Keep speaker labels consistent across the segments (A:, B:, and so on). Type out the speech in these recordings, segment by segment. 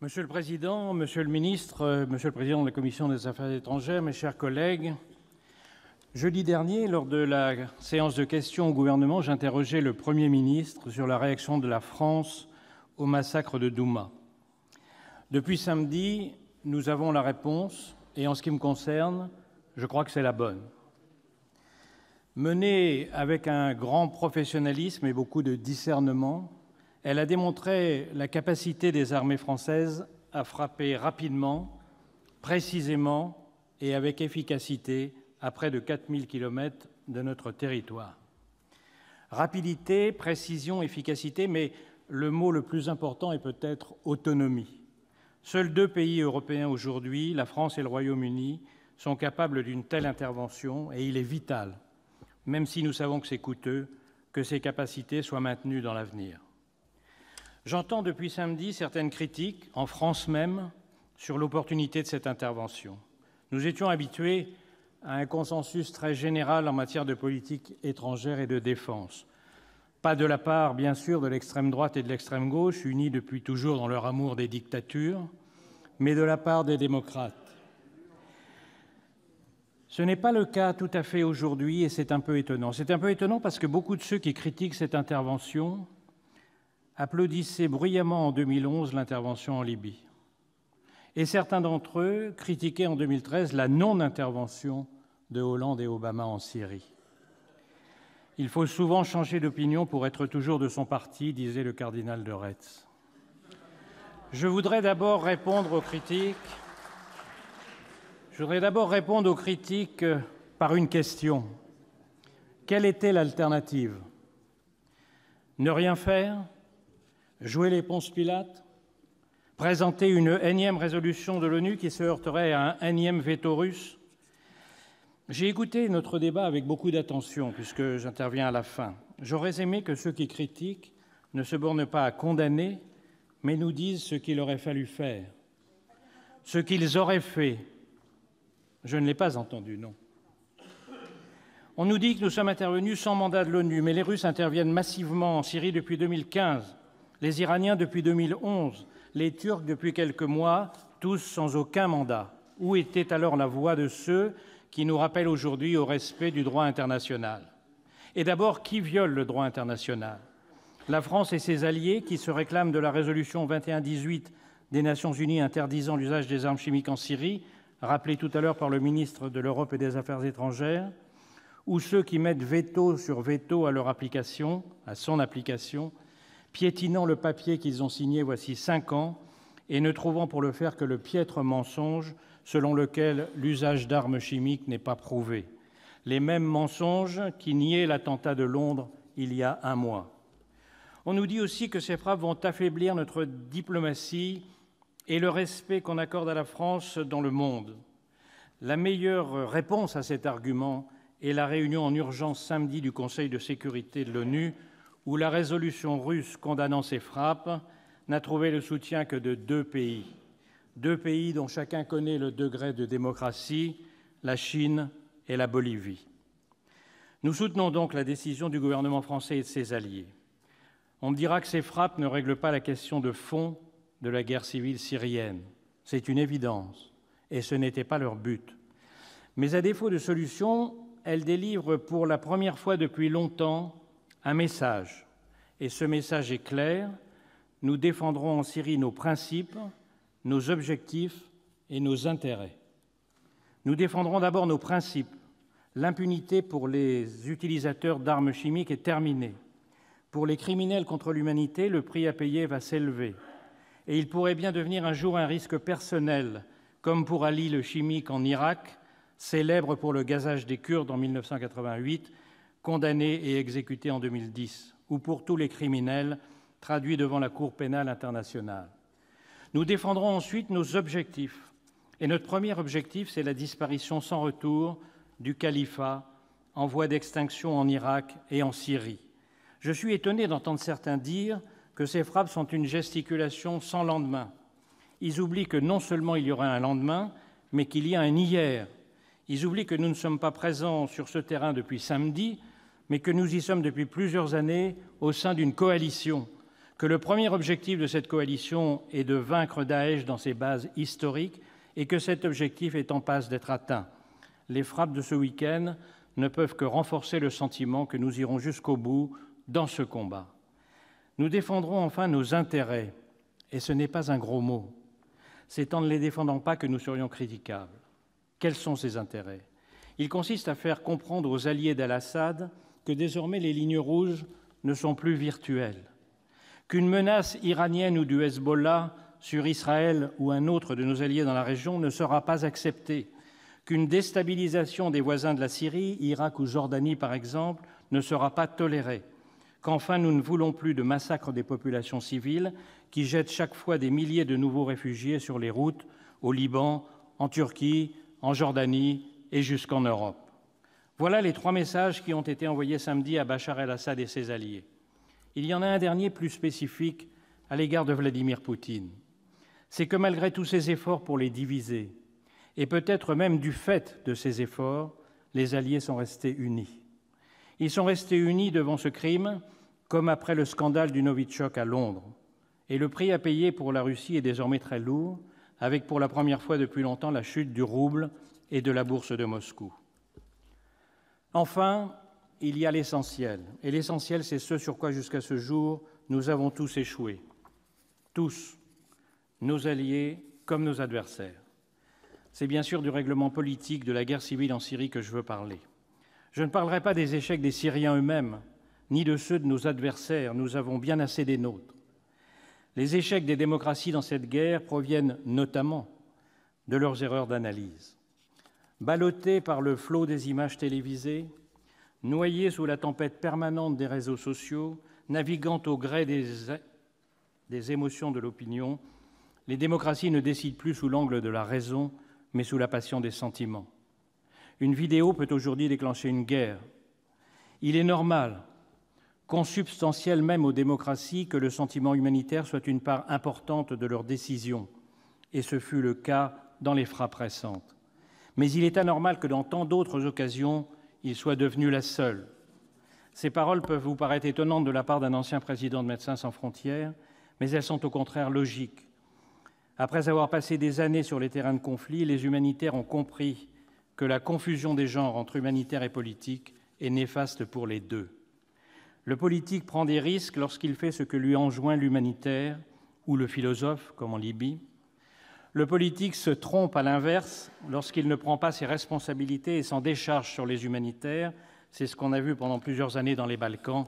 A: Monsieur le Président, Monsieur le Ministre, Monsieur le Président de la Commission des Affaires étrangères, mes chers collègues, jeudi dernier, lors de la séance de questions au Gouvernement, j'interrogeais le Premier ministre sur la réaction de la France au massacre de Douma. Depuis samedi, nous avons la réponse, et en ce qui me concerne, je crois que c'est la bonne. Menée avec un grand professionnalisme et beaucoup de discernement, elle a démontré la capacité des armées françaises à frapper rapidement, précisément et avec efficacité à près de 4000 kilomètres de notre territoire. Rapidité, précision, efficacité, mais le mot le plus important est peut-être autonomie. Seuls 2 pays européens aujourd'hui, la France et le Royaume-Uni, sont capables d'une telle intervention et il est vital, même si nous savons que c'est coûteux, que ces capacités soient maintenues dans l'avenir. J'entends depuis samedi certaines critiques, en France même, sur l'opportunité de cette intervention. Nous étions habitués à un consensus très général en matière de politique étrangère et de défense. Pas de la part, bien sûr, de l'extrême droite et de l'extrême gauche, unis depuis toujours dans leur amour des dictatures, mais de la part des démocrates. Ce n'est pas le cas tout à fait aujourd'hui et c'est un peu étonnant. C'est un peu étonnant parce que beaucoup de ceux qui critiquent cette intervention applaudissaient bruyamment en 2011 l'intervention en Libye. Et certains d'entre eux critiquaient en 2013 la non-intervention de Hollande et Obama en Syrie. Il faut souvent changer d'opinion pour être toujours de son parti, disait le cardinal de Retz. Je voudrais d'abord répondre aux critiques par une question. Quelle était l'alternative? Ne rien faire? Jouer les Ponce Pilate? Présenter une énième résolution de l'ONU qui se heurterait à un énième veto russe? J'ai écouté notre débat avec beaucoup d'attention, puisque j'interviens à la fin. J'aurais aimé que ceux qui critiquent ne se bornent pas à condamner, mais nous disent ce qu'il aurait fallu faire, ce qu'ils auraient fait. Je ne l'ai pas entendu, non. On nous dit que nous sommes intervenus sans mandat de l'ONU, mais les Russes interviennent massivement en Syrie depuis 2015, les Iraniens depuis 2011, les Turcs depuis quelques mois, tous sans aucun mandat. Où était alors la voix de ceux qui nous rappellent aujourd'hui au respect du droit international? Et d'abord, qui viole le droit international? La France et ses alliés qui se réclament de la résolution 2118 des Nations unies interdisant l'usage des armes chimiques en Syrie, rappelée tout à l'heure par le ministre de l'Europe et des Affaires étrangères, ou ceux qui mettent veto sur veto à leur application, à son application, piétinant le papier qu'ils ont signé voici 5 ans et ne trouvant pour le faire que le piètre mensonge selon lequel l'usage d'armes chimiques n'est pas prouvé. Les mêmes mensonges qui niaient l'attentat de Londres il y a 1 mois. On nous dit aussi que ces frappes vont affaiblir notre diplomatie et le respect qu'on accorde à la France dans le monde. La meilleure réponse à cet argument est la réunion en urgence samedi du Conseil de sécurité de l'ONU, où la résolution russe condamnant ces frappes n'a trouvé le soutien que de 2 pays. 2 pays dont chacun connaît le degré de démocratie, la Chine et la Bolivie. Nous soutenons donc la décision du gouvernement français et de ses alliés. On me dira que ces frappes ne règlent pas la question de fond de la guerre civile syrienne. C'est une évidence, et ce n'était pas leur but. Mais à défaut de solution, elles délivrent pour la première fois depuis longtemps un message. Et ce message est clair, nous défendrons en Syrie nos principes, nos objectifs et nos intérêts. Nous défendrons d'abord nos principes. L'impunité pour les utilisateurs d'armes chimiques est terminée. Pour les criminels contre l'humanité, le prix à payer va s'élever. Et il pourrait bien devenir un jour un risque personnel, comme pour Ali le chimique en Irak, célèbre pour le gazage des Kurdes en 1988, condamné et exécuté en 2010, ou pour tous les criminels traduits devant la Cour pénale internationale. Nous défendrons ensuite nos objectifs. Et notre premier objectif, c'est la disparition sans retour du califat en voie d'extinction en Irak et en Syrie. Je suis étonné d'entendre certains dire que ces frappes sont une gesticulation sans lendemain. Ils oublient que non seulement il y aura un lendemain, mais qu'il y a un hier. Ils oublient que nous ne sommes pas présents sur ce terrain depuis samedi, mais que nous y sommes depuis plusieurs années au sein d'une coalition, que le premier objectif de cette coalition est de vaincre Daesh dans ses bases historiques et que cet objectif est en passe d'être atteint. Les frappes de ce week-end ne peuvent que renforcer le sentiment que nous irons jusqu'au bout dans ce combat. Nous défendrons enfin nos intérêts, et ce n'est pas un gros mot. C'est en ne les défendant pas que nous serions critiquables. Quels sont ces intérêts ? Il consiste à faire comprendre aux alliés d'Al-Assad que désormais les lignes rouges ne sont plus virtuelles, qu'une menace iranienne ou du Hezbollah sur Israël ou un autre de nos alliés dans la région ne sera pas acceptée, qu'une déstabilisation des voisins de la Syrie, Irak ou Jordanie par exemple, ne sera pas tolérée, qu'enfin nous ne voulons plus de massacres des populations civiles qui jettent chaque fois des milliers de nouveaux réfugiés sur les routes au Liban, en Turquie, en Jordanie et jusqu'en Europe. Voilà les 3 messages qui ont été envoyés samedi à Bachar el-Assad et ses alliés. Il y en a un dernier plus spécifique à l'égard de Vladimir Poutine. C'est que malgré tous ces efforts pour les diviser, et peut-être même du fait de ces efforts, les alliés sont restés unis. Ils sont restés unis devant ce crime, comme après le scandale du Novichok à Londres. Et le prix à payer pour la Russie est désormais très lourd, avec pour la première fois depuis longtemps la chute du rouble et de la bourse de Moscou. Enfin, il y a l'essentiel. Et l'essentiel, c'est ce sur quoi, jusqu'à ce jour, nous avons tous échoué. Tous, nos alliés comme nos adversaires. C'est bien sûr du règlement politique de la guerre civile en Syrie que je veux parler. Je ne parlerai pas des échecs des Syriens eux-mêmes, ni de ceux de nos adversaires. Nous avons bien assez des nôtres. Les échecs des démocraties dans cette guerre proviennent notamment de leurs erreurs d'analyse. Ballottés par le flot des images télévisées, noyés sous la tempête permanente des réseaux sociaux, naviguant au gré des émotions de l'opinion, les démocraties ne décident plus sous l'angle de la raison, mais sous la passion des sentiments. Une vidéo peut aujourd'hui déclencher une guerre. Il est normal, consubstantiel même aux démocraties, que le sentiment humanitaire soit une part importante de leurs décisions, et ce fut le cas dans les frappes récentes. Mais il est anormal que dans tant d'autres occasions, il soit devenu la seule. Ces paroles peuvent vous paraître étonnantes de la part d'un ancien président de Médecins sans frontières, mais elles sont au contraire logiques. Après avoir passé des années sur les terrains de conflit, les humanitaires ont compris que la confusion des genres entre humanitaire et politique est néfaste pour les deux. Le politique prend des risques lorsqu'il fait ce que lui enjoint l'humanitaire ou le philosophe, comme en Libye. Le politique se trompe à l'inverse lorsqu'il ne prend pas ses responsabilités et s'en décharge sur les humanitaires. C'est ce qu'on a vu pendant plusieurs années dans les Balkans,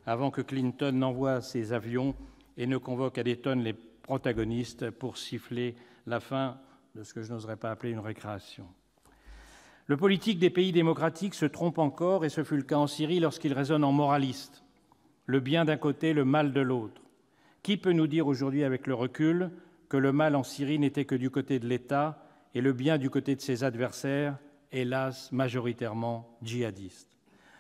A: avant que Clinton n'envoie ses avions et ne convoque à des tonnes les protagonistes pour siffler la fin de ce que je n'oserais pas appeler une récréation. Le politique des pays démocratiques se trompe encore, et ce fut le cas en Syrie lorsqu'il raisonne en moraliste. Le bien d'un côté, le mal de l'autre. Qui peut nous dire aujourd'hui avec le recul que le mal en Syrie n'était que du côté de l'État et le bien du côté de ses adversaires, hélas majoritairement djihadistes?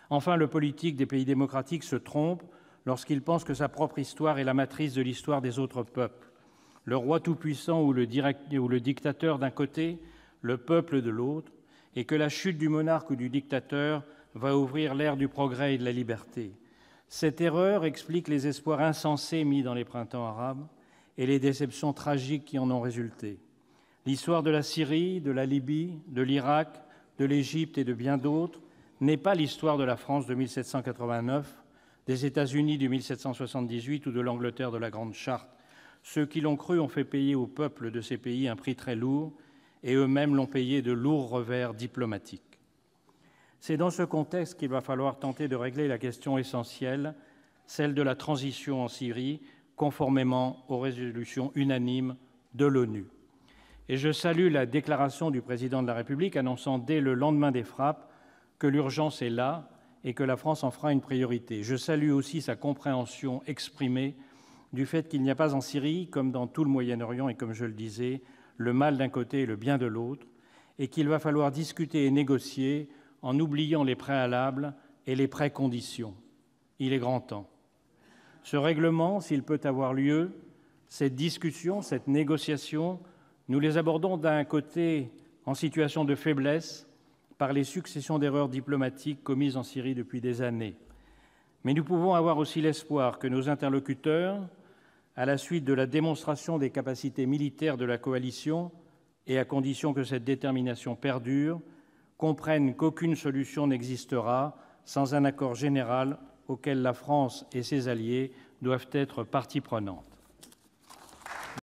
A: Enfin, le politique des pays démocratiques se trompe lorsqu'il pense que sa propre histoire est la matrice de l'histoire des autres peuples. Le roi tout-puissant ou le dictateur d'un côté, le peuple de l'autre, et que la chute du monarque ou du dictateur va ouvrir l'ère du progrès et de la liberté. Cette erreur explique les espoirs insensés mis dans les printemps arabes et les déceptions tragiques qui en ont résulté. L'histoire de la Syrie, de la Libye, de l'Irak, de l'Égypte et de bien d'autres n'est pas l'histoire de la France de 1789, des États-Unis de 1778 ou de l'Angleterre de la Grande Charte. Ceux qui l'ont cru ont fait payer au peuple de ces pays un prix très lourd, et eux-mêmes l'ont payé de lourds revers diplomatiques. C'est dans ce contexte qu'il va falloir tenter de régler la question essentielle, celle de la transition en Syrie, conformément aux résolutions unanimes de l'ONU. Et je salue la déclaration du président de la République annonçant dès le lendemain des frappes que l'urgence est là et que la France en fera une priorité. Je salue aussi sa compréhension exprimée du fait qu'il n'y a pas en Syrie, comme dans tout le Moyen-Orient et comme je le disais, le mal d'un côté et le bien de l'autre, et qu'il va falloir discuter et négocier en oubliant les préalables et les préconditions. Il est grand temps. Ce règlement, s'il peut avoir lieu, cette discussion, cette négociation, nous les abordons d'un côté en situation de faiblesse par les successions d'erreurs diplomatiques commises en Syrie depuis des années. Mais nous pouvons avoir aussi l'espoir que nos interlocuteurs, à la suite de la démonstration des capacités militaires de la coalition et à condition que cette détermination perdure, comprennent qu'aucune solution n'existera sans un accord général auquel la France et ses alliés doivent être partie prenante.